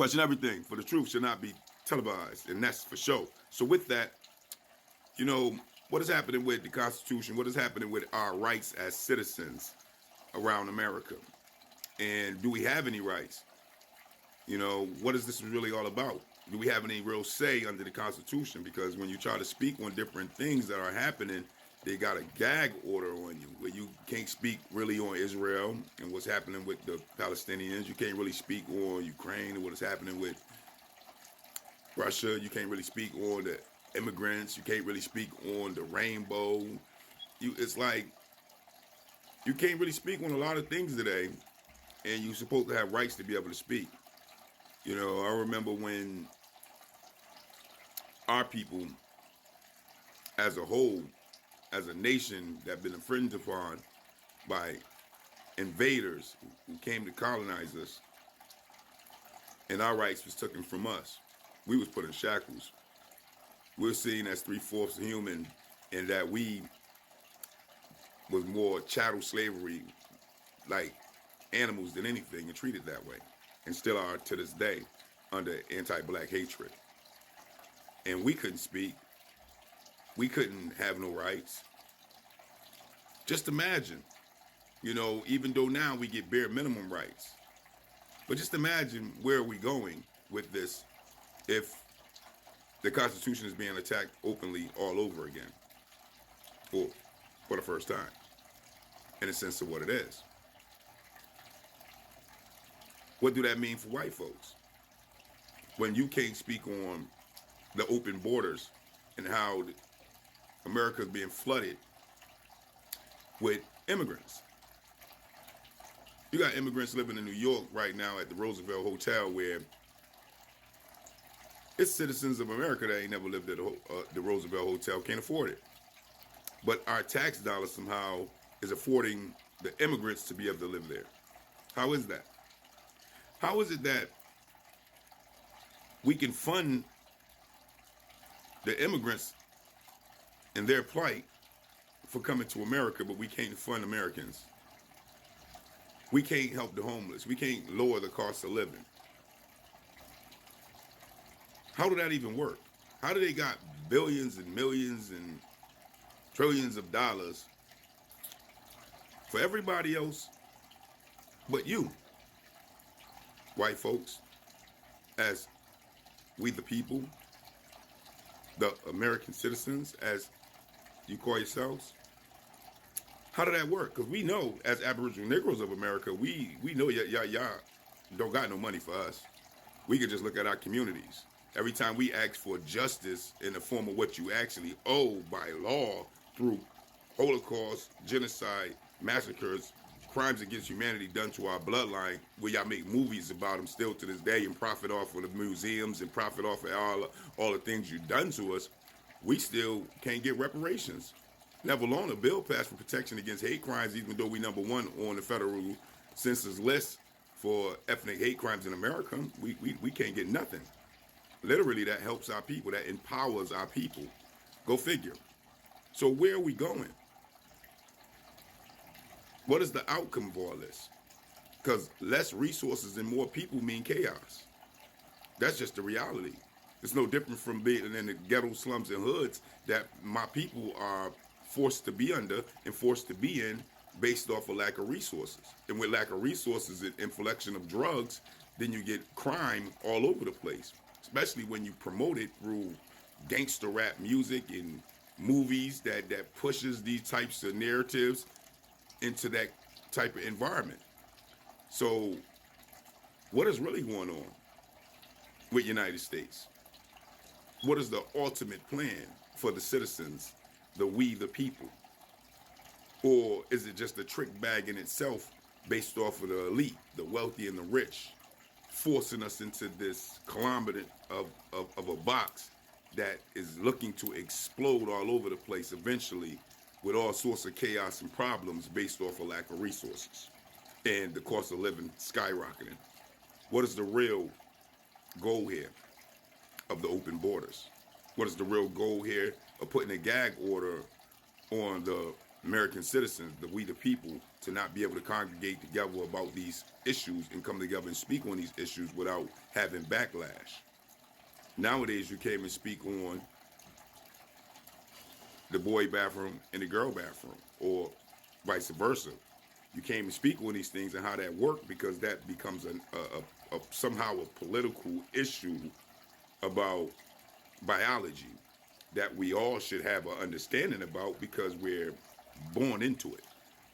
Question everything, for the truth should not be televised, and that's for sure. So with that, you know, what is happening with the Constitution? What is happening with our rights as citizens around America? And do we have any rights? You know, what is this really all about? Do we have any real say under the Constitution? Because when you try to speak on different things that are happening, they got a gag order on you where you can't speak really on Israel and what's happening with the Palestinians. You can't really speak on Ukraine and what is happening with Russia. You can't really speak on the immigrants. You can't really speak on the rainbow. It's like you can't really speak on a lot of things today, and you're supposed to have rights to be able to speak. You know, I remember when our people, as a whole, as a nation, that been infringed upon by invaders who came to colonize us, and our rights was taken from us. We was put in shackles. We're seen as 3/4 human, in that we was more chattel slavery, like animals than anything, and treated that way, and still are to this day under anti-black hatred. And we couldn't speak. We couldn't have no rights. Just imagine, you know, even though now we get bare minimum rights, but just imagine where are we going with this if the Constitution is being attacked openly all over again, for the first time, in a sense of what it is. What do that mean for white folks? When you can't speak on the open borders and how America is being flooded with immigrants. You got immigrants living in New York right now at the Roosevelt Hotel, where it's citizens of America that ain't never lived at the Roosevelt Hotel, can't afford it. But our tax dollars somehow is affording the immigrants to be able to live there. How is that? How is it that we can fund the immigrants and their plight for coming to America, but we can't fund Americans? We can't help the homeless. We can't lower the cost of living. How did that even work? How do they got billions and millions and trillions of dollars for everybody else but you, white folks, as we the people, the American citizens, as you call yourselves? How did that work? Because we know, as Aboriginal Negroes of America, we know y'all don't got no money for us. We could just look at our communities. Every time we ask for justice in the form of what you actually owe by law through Holocaust, genocide, massacres, crimes against humanity done to our bloodline, where y'all make movies about them still to this day and profit off of the museums and profit off of all the things you've done to us, we still can't get reparations. Never alone a bill passed for protection against hate crimes, even though we #1 on the federal census list for ethnic hate crimes in America. We can't get nothing. Literally, that helps our people, that empowers our people. Go figure. So where are we going? What is the outcome of all this? Because less resources and more people mean chaos. That's just the reality. It's no different from being in the ghetto slums and hoods that my people are forced to be under and forced to be in based off of lack of resources. And with lack of resources and inflection of drugs, then you get crime all over the place, especially when you promote it through gangster rap music and movies that pushes these types of narratives into that type of environment. So what is really going on with United States? What is the ultimate plan for the citizens, we the people? Or is it just a trick bag in itself based off of the elite, the wealthy and the rich, forcing us into this conglomerate of a box that is looking to explode all over the place eventually, with all sorts of chaos and problems based off of lack of resources and the cost of living skyrocketing? What is the real goal here of the open borders? What is the real goal here of putting a gag order on the American citizens, we the people, to not be able to congregate together about these issues and come together and speak on these issues without having backlash. Nowadays, you can't even speak on the boy bathroom and the girl bathroom, or vice versa. You can't even speak on these things and how that work, because that becomes somehow a political issue about biology that we all should have an understanding about because we're born into it.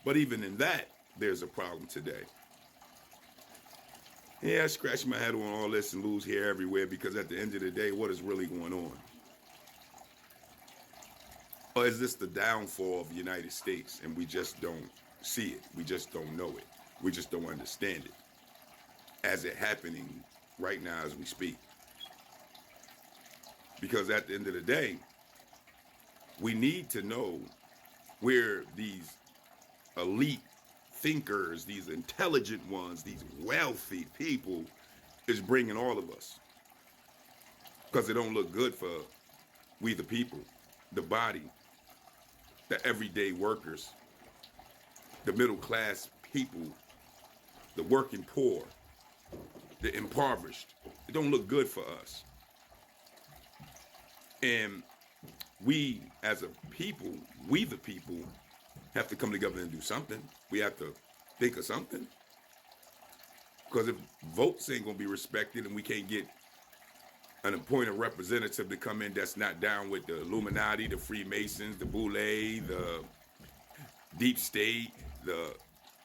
But even in that, there's a problem today. Yeah, I scratch my head on all this and lose hair everywhere, because at the end of the day, what is really going on? Or is this the downfall of the United States and we just don't see it? We just don't know it. We just don't understand it as it happening right now as we speak. Because at the end of the day, we need to know where these elite thinkers, these intelligent ones, these wealthy people is bringing all of us. Because it don't look good for we the people, the body, the everyday workers, the middle class people, the working poor, the impoverished. It don't look good for us. And we as a people, we the people, have to come together and do something. We have to think of something. Because if votes ain't gonna be respected and we can't get an appointed representative to come in that's not down with the Illuminati, the Freemasons, the Boule, the Deep State,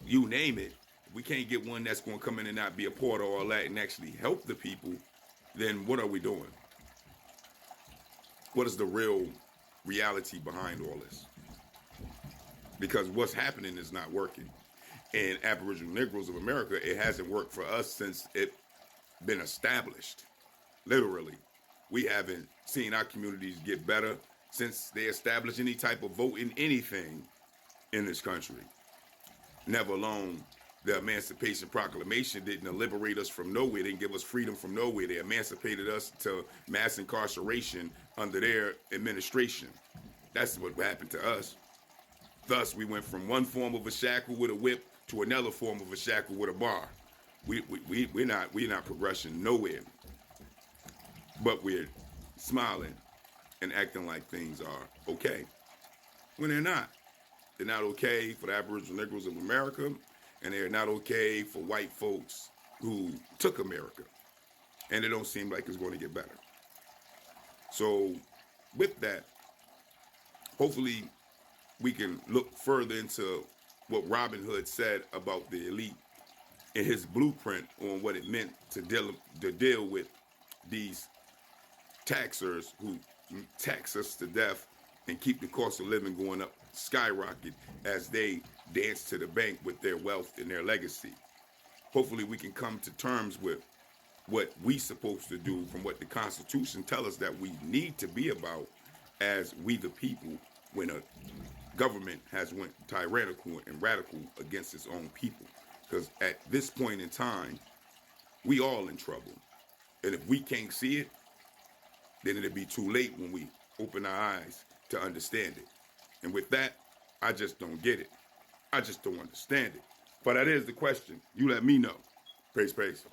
you name it, we can't get one that's gonna come in and not be a part of all that and actually help the people, then what are we doing? What is the real reality behind all this? Because what's happening is not working. And Aboriginal Negroes of America, it hasn't worked for us since it been established. Literally. We haven't seen our communities get better since they established any type of vote in anything in this country. Never alone the Emancipation Proclamation didn't liberate us from nowhere. They didn't give us freedom from nowhere. They emancipated us to mass incarceration under their administration. That's what happened to us. Thus, we went from one form of a shackle with a whip to another form of a shackle with a bar. We're not progressing nowhere. But we're smiling and acting like things are okay when they're not. They're not okay for the Aboriginal Negroes of America, and they're not okay for white folks who took America. And it don't seem like it's going to get better. So with that, hopefully we can look further into what Robin Hood said about the elite and his blueprint on what it meant to deal with these taxers who tax us to death and keep the cost of living going up skyrocket as they dance to the bank with their wealth and their legacy. Hopefully we can come to terms with what we supposed to do from what the Constitution tells us that we need to be about as we the people when a government has went tyrannical and radical against its own people. Because at this point in time, we all in trouble. And if we can't see it, then it'll be too late when we open our eyes to understand it. And with that, I just don't get it. I just don't understand it. But that is the question. You let me know. Peace, peace.